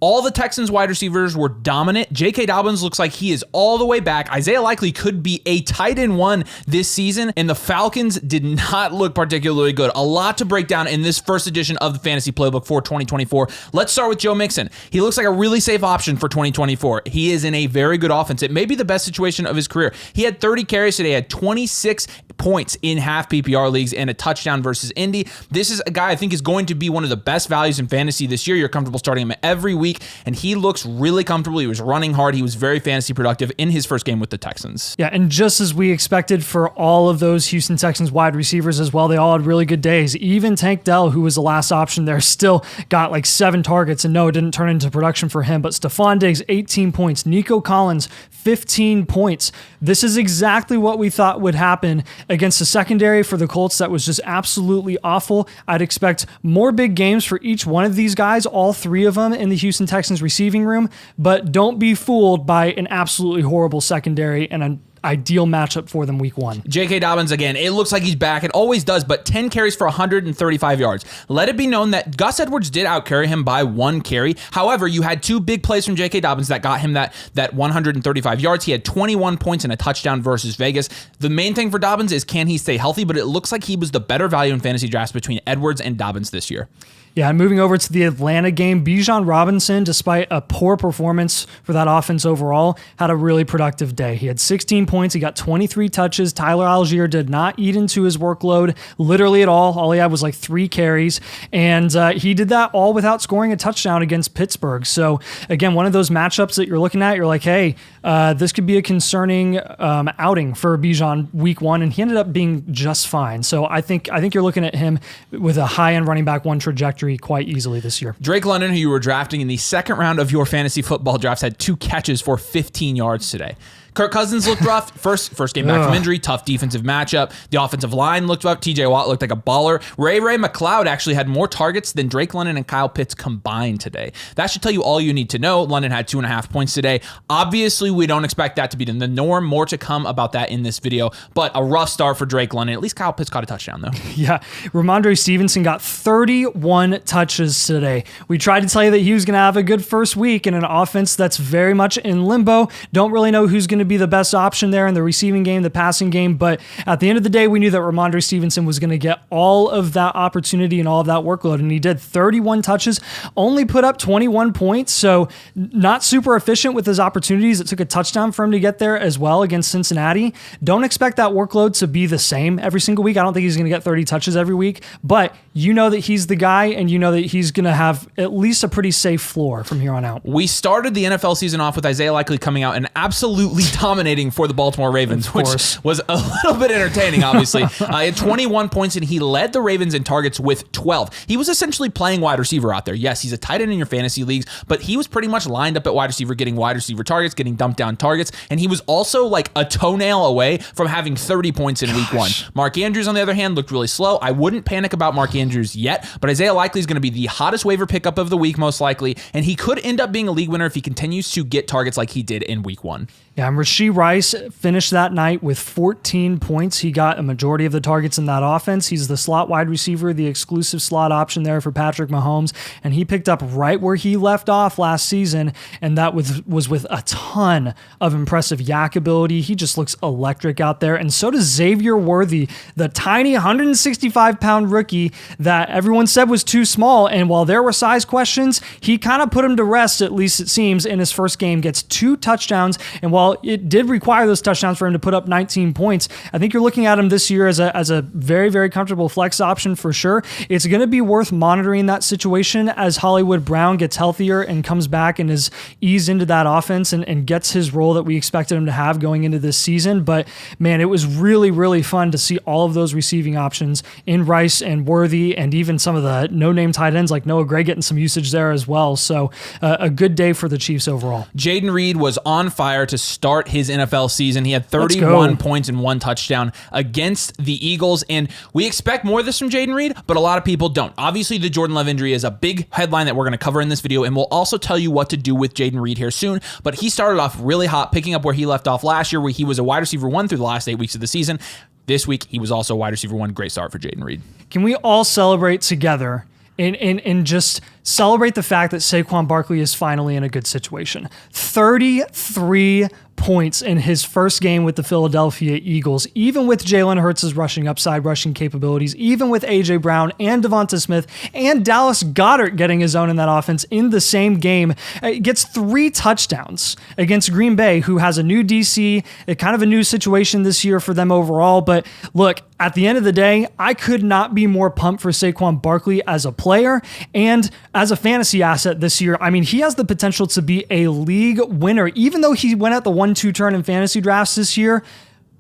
All the Texans wide receivers were dominant. J.K. Dobbins looks like he is all the way back. Isaiah Likely could be a tight end one this season, and the Falcons did not look particularly good. A lot to break down in this first edition of the Fantasy Playbook for 2024. Let's start with Joe Mixon. He looks like a really safe option for 2024. He is in a very good offense. It may be the best situation of his career. He had 30 carries today, had 26 points in half PPR leagues and a touchdown versus Indy. This is a guy I think is going to be one of the best values in fantasy this year. You're comfortable starting him every week, and he looks really comfortable. He was running hard. He was very fantasy productive in his first game with the Texans. Yeah, and just as we expected for all of those Houston Texans wide receivers as well, they all had really good days. Even Tank Dell, who was the last option there, still got like 7 targets, and no, it didn't turn into production for him. But Stefon Diggs, 18 points. Nico Collins, 15 points. This is exactly what we thought would happen against the secondary for the Colts that was just absolutely awful. I'd expect more big games for each one of these guys, all 3 of them in the Houston Texans receiving room, but don't be fooled by an absolutely horrible secondary and an ideal matchup for them week 1. J.K. Dobbins, again, it looks like he's back. It always does, but 10 carries for 135 yards. Let it be known that Gus Edwards did outcarry him by 1 carry. However, you had 2 big plays from J.K. Dobbins that got him that 135 yards. He had 21 points and a touchdown versus Vegas. The main thing for Dobbins is can he stay healthy, but it looks like he was the better value in fantasy drafts between Edwards and Dobbins this year. Yeah, and moving over to the Atlanta game, Bijan Robinson, despite a poor performance for that offense overall, had a really productive day. He had 16 points. He got 23 touches. Tyler Algier did not eat into his workload literally at all. All he had was like 3 carries, and he did that all without scoring a touchdown against Pittsburgh. So, again, one of those matchups that you're looking at, you're like, hey, this could be a concerning outing for Bijan week 1, and he ended up being just fine. So I think you're looking at him with a high-end running back 1 trajectory quite easily this year. Drake London, who you were drafting in the second round of your fantasy football drafts, had 2 catches for 15 yards today. Kirk Cousins looked rough. First game back from injury, tough defensive matchup. The offensive line looked rough. TJ Watt looked like a baller. Ray McLeod actually had more targets than Drake London and Kyle Pitts combined today. That should tell you all you need to know. London had 2.5 points today. Obviously, we don't expect that to be the norm. More to come about that in this video, but a rough start for Drake London. At least Kyle Pitts caught a touchdown, though. Yeah, Rhamondre Stevenson got 31 touches today. We tried to tell you that he was going to have a good first week in an offense that's very much in limbo. Don't really know who's going to be the best option there in the receiving game, the passing game, but at the end of the day, we knew that Rhamondre Stevenson was going to get all of that opportunity and all of that workload, and he did. 31 touches, only put up 21 points, so not super efficient with his opportunities. It took a touchdown for him to get there as well against Cincinnati. Don't expect that workload to be the same every single week. I don't think he's going to get 30 touches every week, but you know that he's the guy, and you know that he's going to have at least a pretty safe floor from here on out. We started the NFL season off with Isaiah Likely coming out and absolutely dominating for the Baltimore Ravens, which was a little bit entertaining, obviously. He had 21 points, and he led the Ravens in targets with 12. He was essentially playing wide receiver out there. Yes, he's a tight end in your fantasy leagues, but he was pretty much lined up at wide receiver, getting wide receiver targets, getting dumped down targets, and he was also like a toenail away from having 30 points in week 1. Mark Andrews, on the other hand, looked really slow. I wouldn't panic about Mark Andrews yet, but Isaiah Likely is going to be the hottest waiver pickup of the week, most likely, and he could end up being a league winner if he continues to get targets like he did in week 1. Yeah, and Rashee Rice finished that night with 14 points. He got a majority of the targets in that offense. He's the slot wide receiver, the exclusive slot option there for Patrick Mahomes, and he picked up right where he left off last season, and that was with a ton of impressive yak ability. He just looks electric out there, and so does Xavier Worthy, the tiny 165-pound rookie that everyone said was too small, and while there were size questions, he kind of put him to rest, at least it seems, in his first game. Gets 2 touchdowns, and while it did require those touchdowns for him to put up 19 points, I think you're looking at him this year as a very, very comfortable flex option for sure. It's going to be worth monitoring that situation as Hollywood Brown gets healthier and comes back and is eased into that offense and gets his role that we expected him to have going into this season. But man, it was really, really fun to see all of those receiving options in Rice and Worthy, and even some of the no-name tight ends like Noah Gray getting some usage there as well. So a good day for the Chiefs overall. Jayden Reed was on fire to start his NFL season. He had 31 points and 1 touchdown against the Eagles, and we expect more of this from Jayden Reed, but a lot of people don't. Obviously, the Jordan Love injury is a big headline that we're going to cover in this video, and we'll also tell you what to do with Jayden Reed here soon, but he started off really hot, picking up where he left off last year, where he was a wide receiver 1 through the last 8 weeks of the season. This week, he was also wide receiver 1. Great start for Jayden Reed. Can we all celebrate together and just celebrate the fact that Saquon Barkley is finally in a good situation. 33 points in his first game with the Philadelphia Eagles, even with Jalen Hurts' rushing upside, rushing capabilities, even with A.J. Brown and Devonta Smith and Dallas Goedert getting his own in that offense in the same game. It gets 3 touchdowns against Green Bay, who has a new DC, kind of a new situation this year for them overall. But look, at the end of the day, I could not be more pumped for Saquon Barkley as a player and as a fantasy asset this year. I mean, he has the potential to be a league winner, even though he went at the 1-2 turn in fantasy drafts this year.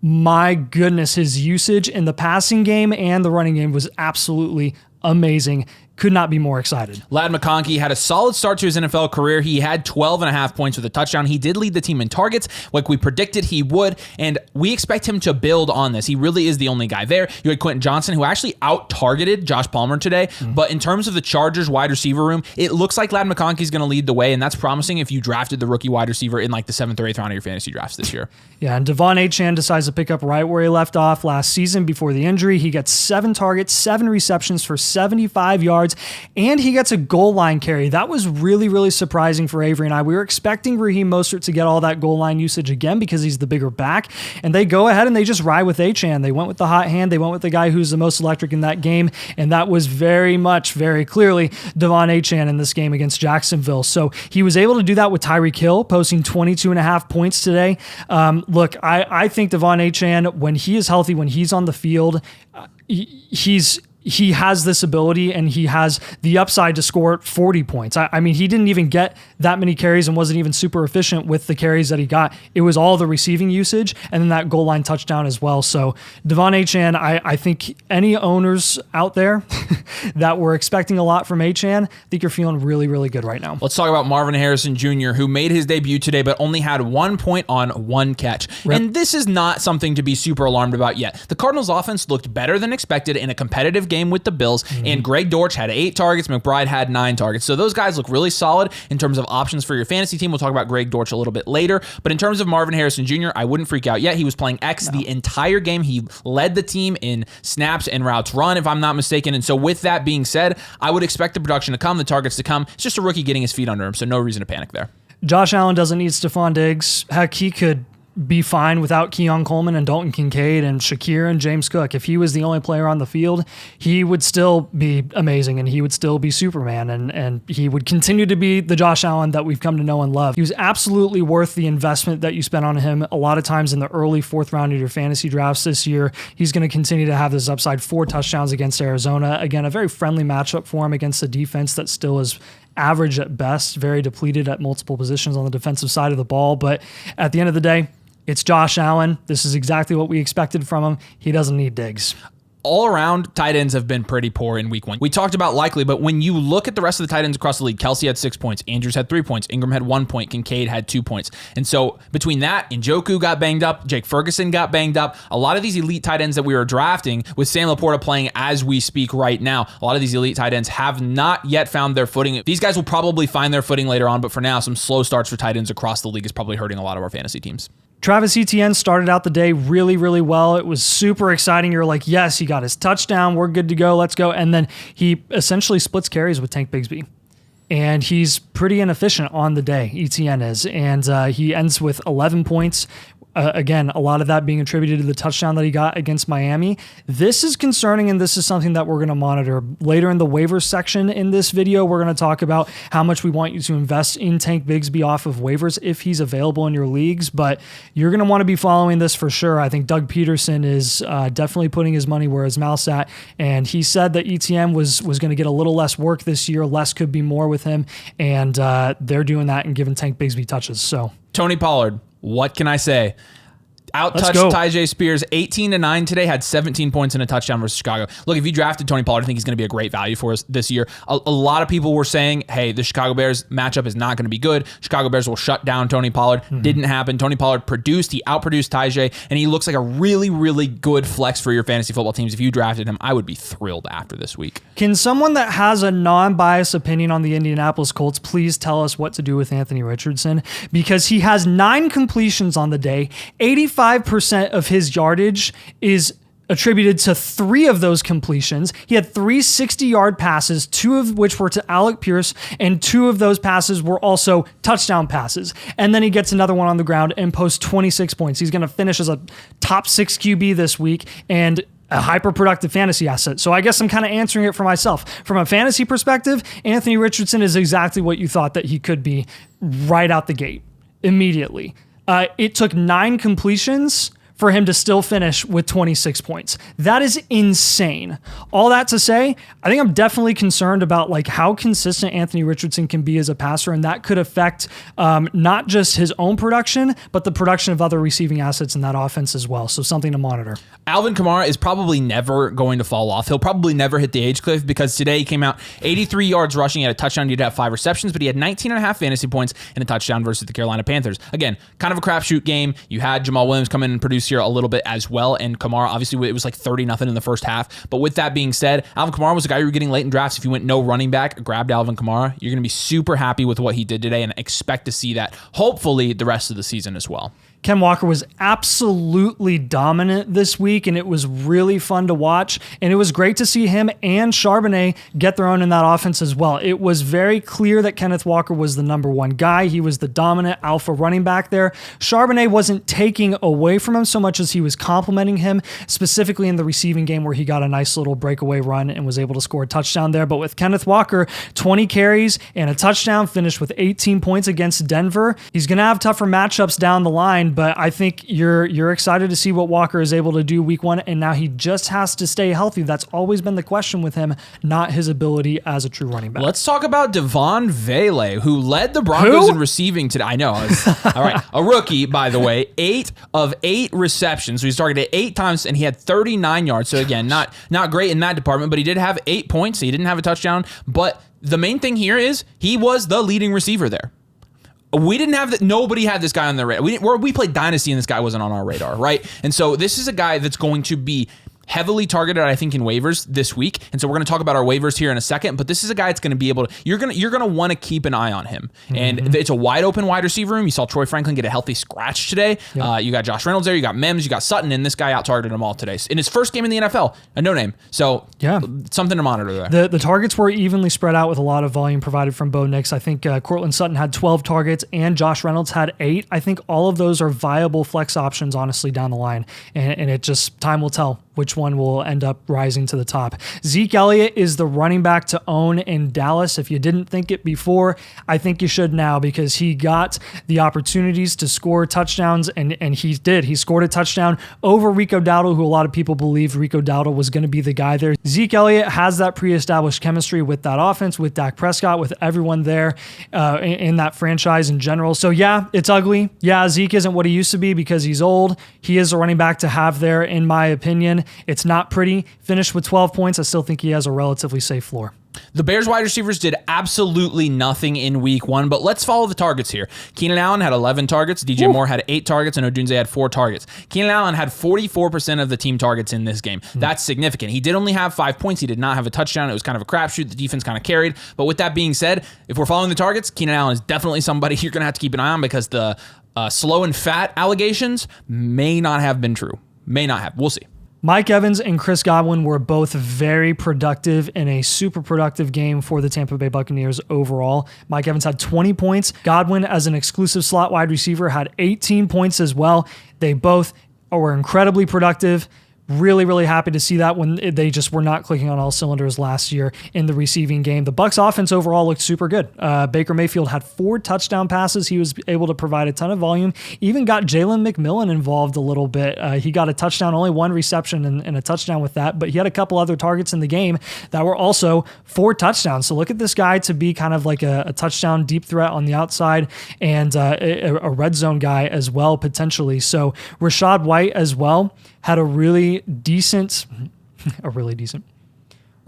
My goodness, his usage in the passing game and the running game was absolutely amazing. Could not be more excited. Ladd McConkey had a solid start to his NFL career. He had 12.5 points with a touchdown. He did lead the team in targets like we predicted he would, and we expect him to build on this. He really is the only guy there. You had Quentin Johnson, who actually out-targeted Josh Palmer today, but in terms of the Chargers wide receiver room, it looks like Ladd McConkey is going to lead the way, and that's promising if you drafted the rookie wide receiver in like the 7th or 8th round of your fantasy drafts this year. Yeah, and DeVon Achane decides to pick up right where he left off last season before the injury. He gets 7 targets, 7 receptions for 75 yards, and he gets a goal line carry. That was really, really surprising for Avery and I. We were expecting Raheem Mostert to get all that goal line usage again because he's the bigger back, and they go ahead and they just ride with Achane. They went with the hot hand. They went with the guy who's the most electric in that game, and that was very clearly DeVon Achane in this game against Jacksonville. So he was able to do that with Tyreek Hill, posting 22.5 points today. Look, I think DeVon Achane, when he is healthy, when he's on the field, he has this ability and he has the upside to score 40 points. I mean, he didn't even get that many carries and wasn't even super efficient with the carries that he got. It was all the receiving usage and then that goal line touchdown as well. So DeVon Achane, I think any owners out there that were expecting a lot from Achane, I think you're feeling really, really good right now. Let's talk about Marvin Harrison Jr., who made his debut today but only had 1 point on 1 catch. Rip. And this is not something to be super alarmed about yet. The Cardinals offense looked better than expected in a competitive game with the Bills, and Greg Dortch had 8 targets, McBride had 9 targets. So those guys look really solid in terms of options for your fantasy team. We'll talk about Greg Dortch a little bit later, but in terms of Marvin Harrison Jr., I wouldn't freak out yet. He was playing X the entire game. He led the team in snaps and routes run, if I'm not mistaken, and so with that being said, I would expect the production to come, the targets to come. It's just a rookie getting his feet under him, so no reason to panic there. Josh Allen doesn't need Stefon Diggs. Heck, he could be fine without Keon Coleman and Dalton Kincaid and Shakir and James Cook. If he was the only player on the field, he would still be amazing and he would still be Superman and he would continue to be the Josh Allen that we've come to know and love. He was absolutely worth the investment that you spent on him a lot of times in the early 4th round of your fantasy drafts this year. He's going to continue to have this upside, 4 touchdowns against Arizona. Again, a very friendly matchup for him against a defense that still is average at best, very depleted at multiple positions on the defensive side of the ball. But at the end of the day, it's Josh Allen. This is exactly what we expected from him. He doesn't need Diggs. All around, tight ends have been pretty poor in week 1. We talked about likely, but when you look at the rest of the tight ends across the league, Kelsey had 6 points, Andrews had 3 points, Ingram had 1 point, Kincaid had 2 points. And so between that, Njoku got banged up, Jake Ferguson got banged up. A lot of these elite tight ends that we were drafting, with Sam Laporta playing as we speak right now, a lot of these elite tight ends have not yet found their footing. These guys will probably find their footing later on, but for now, some slow starts for tight ends across the league is probably hurting a lot of our fantasy teams. Travis Etienne started out the day really, really well. It was super exciting. You're like, yes, he got his touchdown. We're good to go. Let's go. And then he essentially splits carries with Tank Bigsby. And he's pretty inefficient on the day, Etienne is. And he ends with 11 points. Again, a lot of that being attributed to the touchdown that he got against Miami. This is concerning, and this is something that we're going to monitor. Later in the waivers section in this video, we're going to talk about how much we want you to invest in Tank Bigsby off of waivers if he's available in your leagues, but you're going to want to be following this for sure. I think Doug Peterson is definitely putting his money where his mouth's at, and he said that Etienne was going to get a little less work this year. Less could be more with him, and they're doing that and giving Tank Bigsby touches. So Tony Pollard, what can I say? Out-touched Tyjae Spears 18-9 today, had 17 points and a touchdown versus Chicago. Look, if you drafted Tony Pollard, I think he's going to be a great value for us this year. A lot of people were saying, hey, the Chicago Bears matchup is not going to be good. Chicago Bears will shut down Tony Pollard. Didn't happen. Tony Pollard produced. He outproduced Tyjae, and he looks like a really, really good flex for your fantasy football teams. If you drafted him, I would be thrilled after this week. Can someone that has a non-biased opinion on the Indianapolis Colts please tell us what to do with Anthony Richardson? Because he has 9 completions on the day, 85% of his yardage is attributed to 3 of those completions. He had 3 60-yard passes, 2 of which were to Alec Pierce, and 2 of those passes were also touchdown passes. And then he gets another one on the ground and posts 26 points. He's going to finish as a top 6 QB this week and a hyper-productive fantasy asset. So I guess I'm kind of answering it for myself. From a fantasy perspective, Anthony Richardson is exactly what you thought that he could be right out the gate, immediately. It took 9 completions for him to still finish with 26 points. That is insane. All that to say, I think I'm definitely concerned about like how consistent Anthony Richardson can be as a passer, and that could affect not just his own production, but the production of other receiving assets in that offense as well. So something to monitor. Alvin Kamara is probably never going to fall off. He'll probably never hit the age cliff because today he came out 83 yards rushing, he had a touchdown, he did have 5 receptions, but he had 19.5 fantasy points and a touchdown versus the Carolina Panthers. Again, kind of a crapshoot game. You had Jamal Williams come in and produce here a little bit as well, and Kamara, obviously, it was like 30-0 in the first half. But with that being said, Alvin Kamara was a guy you were getting late in drafts. If you went no running back, grabbed Alvin Kamara, you're going to be super happy with what he did today and expect to see that, hopefully, the rest of the season as well. Ken Walker was absolutely dominant this week, and it was really fun to watch. And it was great to see him and Charbonnet get their own in that offense as well. It was very clear that Kenneth Walker was the number one guy. He was the dominant alpha running back there. Charbonnet wasn't taking away from him so much as he was complimenting him, specifically in the receiving game where he got a nice little breakaway run and was able to score a touchdown there. But with Kenneth Walker, 20 carries and a touchdown, finished with 18 points against Denver. He's going to have tougher matchups down the line, but I think you're excited to see what Walker is able to do week 1, and now he just has to stay healthy. That's always been the question with him, not his ability as a true running back. Let's talk about Devaughn Vele, who led the Broncos in receiving today. I know. All right. A rookie, by the way, 8 of 8 receptions. So he's targeted 8 times, and he had 39 yards. So again, not great in that department, but he did have 8 points. So he didn't have a touchdown. But the main thing here is he was the leading receiver there. We didn't have that. Nobody had this guy on their radar. We played Dynasty and this guy wasn't on our radar, right? And so this is a guy that's going to be heavily targeted, I think, in waivers this week. And so we're going to talk about our waivers here in a second, but this is a guy that's going to be able to, you're going to want to keep an eye on him. And it's a wide open wide receiver room. You saw Troy Franklin get a healthy scratch today. Yep. You got Josh Reynolds there, you got Mims, you got Sutton, and this guy out targeted them all today. In his first game in the NFL, a no name. So yeah, something to monitor there. The targets were evenly spread out with a lot of volume provided from Bo Nix. I think Cortland Sutton had 12 targets and Josh Reynolds had 8. I think all of those are viable flex options, honestly, down the line. And it just, time will tell which one will end up rising to the top. Zeke Elliott is the running back to own in Dallas. If you didn't think it before, I think you should now, because he got the opportunities to score touchdowns, and he did. He scored a touchdown over Rico Dowdle, who a lot of people believed Rico Dowdle was going to be the guy there. Zeke Elliott has that pre-established chemistry with that offense, with Dak Prescott, with everyone there in that franchise in general. So yeah, it's ugly. Yeah, Zeke isn't what he used to be because he's old. He is a running back to have there, in my opinion. It's not pretty. Finished with 12 points. I still think he has a relatively safe floor. The Bears wide receivers did absolutely nothing in week 1, but let's follow the targets here. Keenan Allen had 11 targets. DJ Moore had 8 targets, and Odunze had 4 targets. Keenan Allen had 44% of the team targets in this game. That's significant. He did only have 5 points. He did not have a touchdown. It was kind of a crapshoot. The defense kind of carried. But with that being said, if we're following the targets, Keenan Allen is definitely somebody you're going to have to keep an eye on, because the slow and fat allegations may not have been true. May not have. We'll see. Mike Evans and Chris Godwin were both very productive in a super productive game for the Tampa Bay Buccaneers overall. Mike Evans had 20 points. Godwin, as an exclusive slot wide receiver, had 18 points as well. They both were incredibly productive. Really, really happy to see that when they just were not clicking on all cylinders last year in the receiving game. The Bucs offense overall looked super good. Baker Mayfield had 4 touchdown passes. He was able to provide a ton of volume. Even got Jalen McMillan involved a little bit. He got a touchdown, only 1 reception and a touchdown with that, but he had a couple other targets in the game that were also 4 touchdowns. So look at this guy to be kind of like a touchdown deep threat on the outside, and a red zone guy as well, potentially. So Rachaad White as well had a really decent.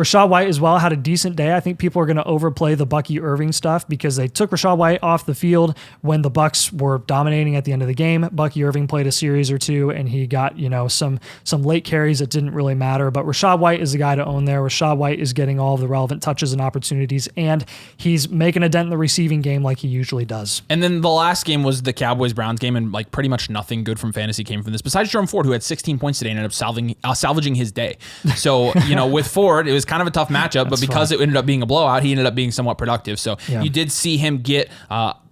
Rachaad White as well had a decent day. I think people are going to overplay the Bucky Irving stuff because they took Rachaad White off the field when the Bucks were dominating at the end of the game. Bucky Irving played a series or two, and he got some late carries that didn't really matter. But Rachaad White is the guy to own there. Rachaad White is getting all of the relevant touches and opportunities, and he's making a dent in the receiving game like he usually does. And then the last game was the Cowboys-Browns game, and like pretty much nothing good from fantasy came from this, besides Jerome Ford, who had 16 points today and ended up salvaging his day. So, with Ford, it was kind of a tough matchup, but because it ended up being a blowout, he ended up being somewhat productive. So you did see him get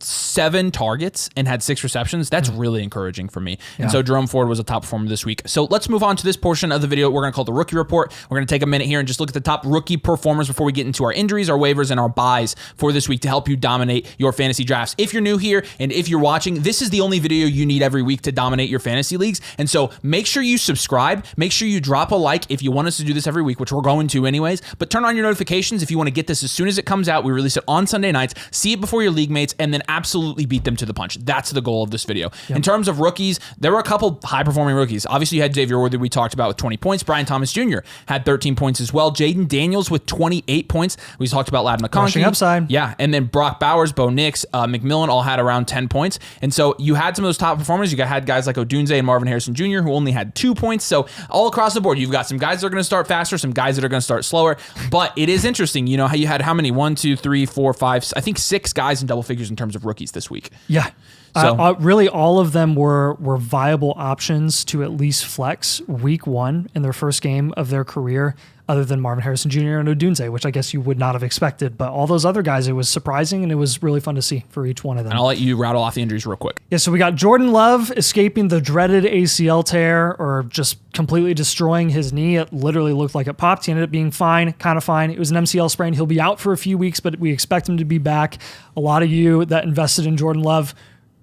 7 targets and had 6 receptions. That's really encouraging for me. And so Jerome Ford was a top performer this week. So let's move on to this portion of the video we're going to call the Rookie Report. We're going to take a minute here and just look at the top rookie performers before we get into our injuries, our waivers, and our buys for this week to help you dominate your fantasy drafts. If you're new here and if you're watching, this is the only video you need every week to dominate your fantasy leagues. And so make sure you subscribe. Make sure you drop a like if you want us to do this every week, which we're going to anyways. But turn on your notifications if you want to get this as soon as it comes out. We release it on Sunday nights. See it before your league mates, and then absolutely beat them to the punch. That's the goal of this video. In terms of rookies, there were a couple high-performing rookies. Obviously, you had Xavier Worthy, we talked about, with 20 points. Brian Thomas Jr. had 13 points as well. Jaden Daniels with 28 points. We talked about Lad McConkey. Rushing upside. Yeah, and then Brock Bowers, Bo Nix, McMillan all had around 10 points. And so you had some of those top performers. You had guys like Odunze and Marvin Harrison Jr. who only had 2 points. So all across the board, you've got some guys that are going to start faster, some guys that are going to start slower. But it is interesting, how you had how many? 1, 2, 3, 4, 5, I think 6 guys in double figures in terms of rookies this week. Yeah. So really, all of them were viable options to at least flex week 1 in their first game of their career, other than Marvin Harrison Jr. and Odunze, which I guess you would not have expected. But all those other guys, it was surprising, and it was really fun to see for each one of them. And I'll let you rattle off the injuries real quick. Yeah, so we got Jordan Love escaping the dreaded ACL tear, or just completely destroying his knee. It literally looked like it popped. He ended up being fine, kind of fine. It was an MCL sprain. He'll be out for a few weeks, but we expect him to be back. A lot of you that invested in Jordan Love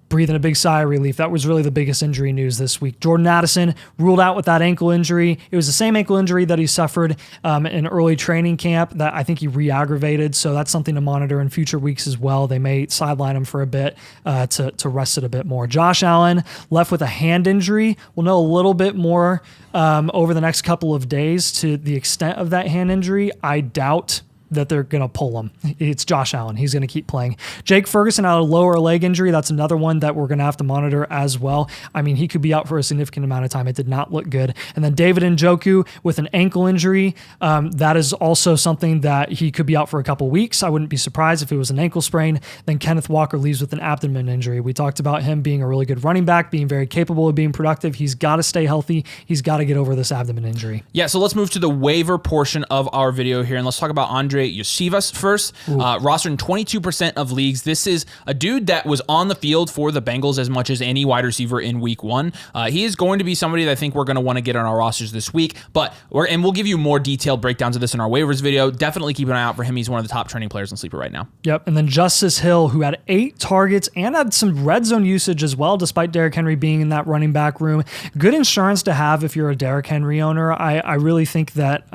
breathing a big sigh of relief. That was really the biggest injury news this week. Jordan Addison ruled out with that ankle injury. It was the same ankle injury that he suffered in early training camp that I think he re-aggravated, so that's something to monitor in future weeks as well. They may sideline him for a bit to rest it a bit more. Josh Allen left with a hand injury. We'll know a little bit more over the next couple of days to the extent of that hand injury. I doubt that they're going to pull him. It's Josh Allen. He's going to keep playing. Jake Ferguson out of lower leg injury. That's another one that we're going to have to monitor as well. I mean, he could be out for a significant amount of time. It did not look good. And then David Njoku with an ankle injury. That is also something that he could be out for a couple weeks. I wouldn't be surprised if it was an ankle sprain. Then Kenneth Walker leaves with an abdomen injury. We talked about him being a really good running back, being very capable of being productive. He's got to stay healthy. He's got to get over this abdomen injury. Yeah, so let's move to the waiver portion of our video here, and let's talk about Andrei Iosivas first. Rostered in 22% of leagues. This is a dude that was on the field for the Bengals as much as any wide receiver in week 1. He is going to be somebody that I think we're going to want to get on our rosters this week, and we'll give you more detailed breakdowns of this in our waivers video. Definitely keep an eye out for him. He's one of the top trending players in Sleeper right now. Yep, and then Justice Hill, who had 8 targets and had some red zone usage as well, despite Derrick Henry being in that running back room. Good insurance to have if you're a Derrick Henry owner. I really think that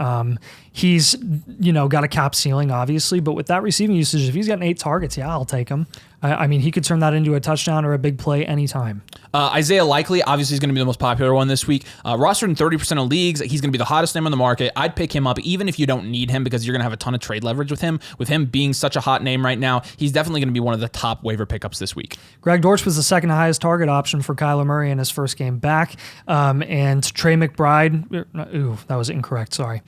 he's, got a cap ceiling, obviously, but with that receiving usage, if he's getting 8 targets, yeah, I'll take him. I mean, he could turn that into a touchdown or a big play anytime. Isaiah Likely, obviously, is going to be the most popular one this week. Rostered in 30% of leagues. He's going to be the hottest name on the market. I'd pick him up even if you don't need him because you're going to have a ton of trade leverage with him. With him being such a hot name right now, he's definitely going to be one of the top waiver pickups this week. Greg Dortch was the second highest target option for Kyler Murray in his first game back. And Trey McBride, that was incorrect, sorry.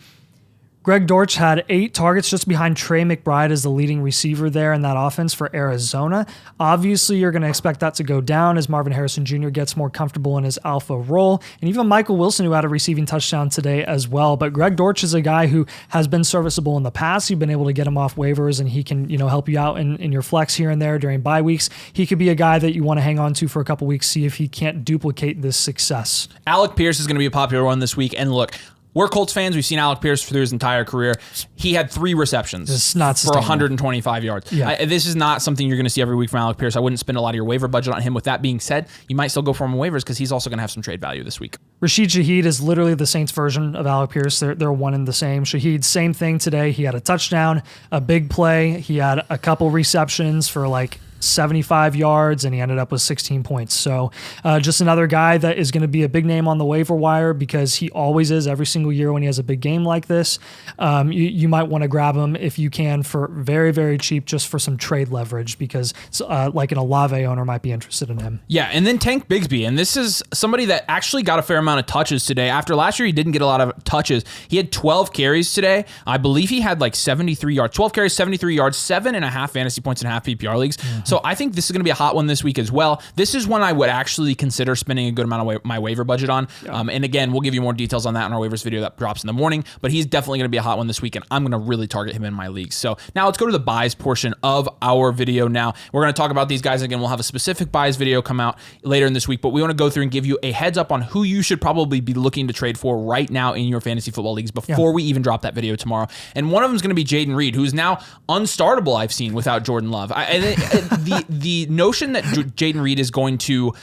Greg Dortch had 8 targets just behind Trey McBride as the leading receiver there in that offense for Arizona. Obviously, you're going to expect that to go down as Marvin Harrison Jr. gets more comfortable in his alpha role. And even Michael Wilson, who had a receiving touchdown today as well. But Greg Dortch is a guy who has been serviceable in the past. You've been able to get him off waivers, and he can help you out in your flex here and there during bye weeks. He could be a guy that you want to hang on to for a couple weeks, see if he can't duplicate this success. Alec Pierce is going to be a popular one this week. And look, we're Colts fans. We've seen Alec Pierce through his entire career. He had 3 receptions for 125 yards. Yeah. This is not something you're going to see every week from Alec Pierce. I wouldn't spend a lot of your waiver budget on him. With that being said, you might still go for him on waivers because he's also going to have some trade value this week. Rashid Shaheed is literally the Saints version of Alec Pierce. They're one and the same. Shaheed, same thing today. He had a touchdown, a big play. He had a couple receptions for like 75 yards, and he ended up with 16 points. So just another guy that is going to be a big name on the waiver wire because he always is every single year when he has a big game like this. You might want to grab him if you can for very, very cheap just for some trade leverage because like an Olave owner might be interested in him. Yeah, and then Tank Bigsby, and this is somebody that actually got a fair amount of touches today. After last year, he didn't get a lot of touches. He had 12 carries today. I believe he had like 73 yards. 12 carries, 73 yards, 7.5 fantasy points in half PPR leagues. Mm-hmm. So I think this is going to be a hot one this week as well. This is one I would actually consider spending a good amount of my waiver budget on. Yeah. And again, we'll give you more details on that in our waivers video that drops in the morning, but he's definitely going to be a hot one this week, and I'm going to really target him in my leagues. So now let's go to the buys portion of our video now. We're going to talk about these guys again. We'll have a specific buys video come out later in this week, but we want to go through and give you a heads up on who you should probably be looking to trade for right now in your fantasy football leagues before we even drop that video tomorrow. And one of them is going to be Jayden Reed, who's now unstartable, I've seen, without Jordan Love. The notion that Jayden Reed is going to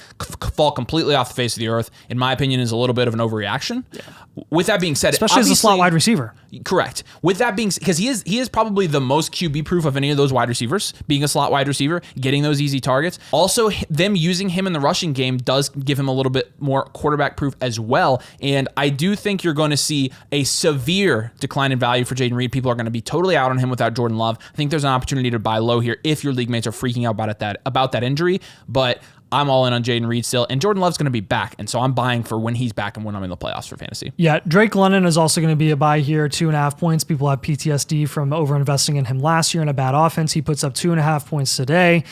fall completely off the face of the earth, in my opinion, is a little bit of an overreaction. Yeah. With that being said, especially as a slot wide receiver. Correct. With that being said, because he is probably the most QB proof of any of those wide receivers, being a slot wide receiver, getting those easy targets. Also, them using him in the rushing game does give him a little bit more quarterback proof as well. And I do think you're going to see a severe decline in value for Jayden Reed. People are going to be totally out on him without Jordan Love. I think there's an opportunity to buy low here if your league mates are freaking out about that injury. But I'm all in on Jayden Reed still, and Jordan Love's going to be back, and so I'm buying for when he's back and when I'm in the playoffs for fantasy. Yeah, Drake London is also going to be a buy here, 2.5 points. People have PTSD from overinvesting in him last year in a bad offense. He puts up 2.5 points today.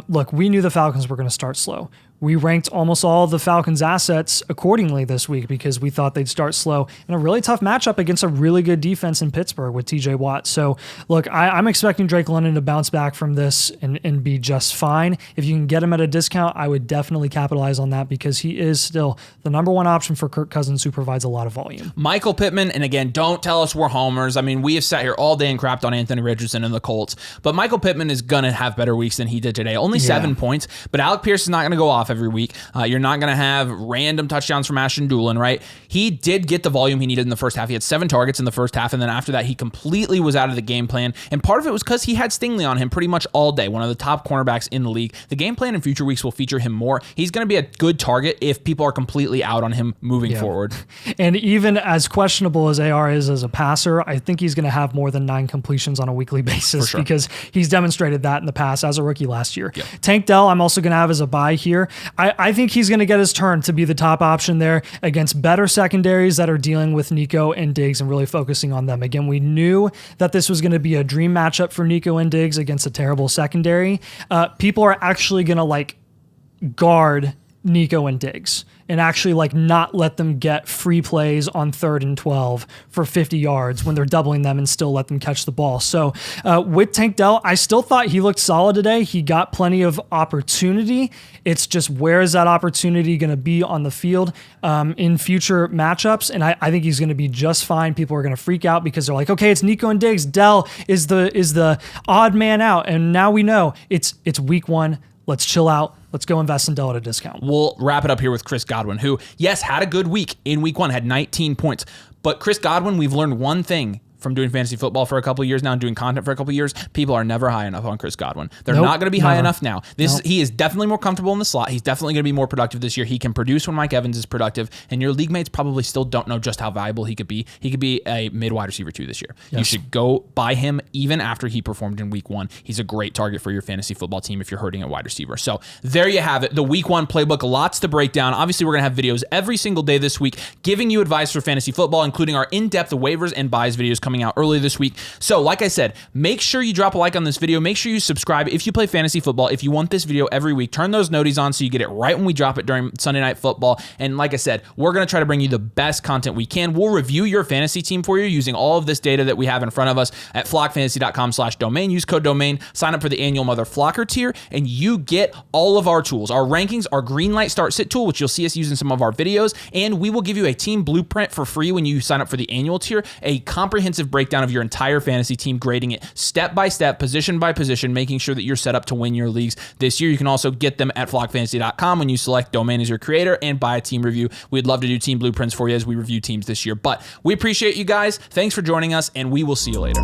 Look, we knew the Falcons were going to start slow. We ranked almost all of the Falcons' assets accordingly this week because we thought they'd start slow in a really tough matchup against a really good defense in Pittsburgh with TJ Watt. So, look, I'm expecting Drake London to bounce back from this and be just fine. If you can get him at a discount, I would definitely capitalize on that because he is still the number one option for Kirk Cousins, who provides a lot of volume. Michael Pittman, and again, don't tell us we're homers. I mean, we have sat here all day and crapped on Anthony Richardson and the Colts, but Michael Pittman is going to have better weeks than he did today. Only 7 points, but Alec Pierce is not going to go off every week. You're not going to have random touchdowns from Ashton Dulin, right? He did get the volume he needed in the first half. He had 7 targets in the first half, and then after that, he completely was out of the game plan. And part of it was because he had Stingley on him pretty much all day, one of the top cornerbacks in the league. The game plan in future weeks will feature him more. He's going to be a good target if people are completely out on him moving forward. And even as questionable as AR is as a passer, I think he's going to have more than 9 completions on a weekly basis because he's demonstrated that in the past as a rookie last year. Yep. Tank Dell, I'm also going to have as a buy here. I think he's going to get his turn to be the top option there against better secondaries that are dealing with Nico and Diggs and really focusing on them. Again, we knew that this was going to be a dream matchup for Nico and Diggs against a terrible secondary. People are actually going to guard Nico and Diggs and actually not let them get free plays on 3rd and 12 for 50 yards when they're doubling them and still let them catch the ball. So with Tank Dell, I still thought he looked solid today. He got plenty of opportunity. It's just where is that opportunity going to be on the field in future matchups? And I think he's going to be just fine. People are going to freak out because they're like, okay, it's Nico and Diggs. Dell is the odd man out. And now we know it's week 1. Let's chill out. Let's go invest in Dell at a discount. We'll wrap it up here with Chris Godwin, who, yes, had a good week in week 1, had 19 points. But Chris Godwin, we've learned one thing from doing fantasy football for a couple of years now and doing content for a couple of years. People are never high enough on Chris Godwin. They're not going to be high enough now. He is definitely more comfortable in the slot. He's definitely going to be more productive this year. He can produce when Mike Evans is productive, and your league mates probably still don't know just how valuable he could be. He could be a mid-wide receiver 2 this year. Yes. You should go buy him even after he performed in week 1. He's a great target for your fantasy football team if you're hurting at wide receiver. So there you have it. The week 1 playbook, lots to break down. Obviously, we're going to have videos every single day this week giving you advice for fantasy football, including our in-depth waivers and buys videos coming out early this week. So like I said, make sure you drop a like on this video. Make sure you subscribe if you play fantasy football. If you want this video every week, turn those noties on so you get it right when we drop it during Sunday Night Football. And like I said, we're going to try to bring you the best content we can. We'll review your fantasy team for you using all of this data that we have in front of us at flockfantasy.com/domain. Use code domain, sign up for the annual Mother Flocker tier, and you get all of our tools, our rankings, our green light start sit tool, which you'll see us use in some of our videos. And we will give you a team blueprint for free when you sign up for the annual tier, a comprehensive breakdown of your entire fantasy team, grading it step by step, position by position, making sure that you're set up to win your leagues this year. You can also get them at flockfantasy.com when you select Domain as your creator and buy a team review. We'd love to do team blueprints for you as we review teams this year. But we appreciate you guys. Thanks for joining us, and we will see you later.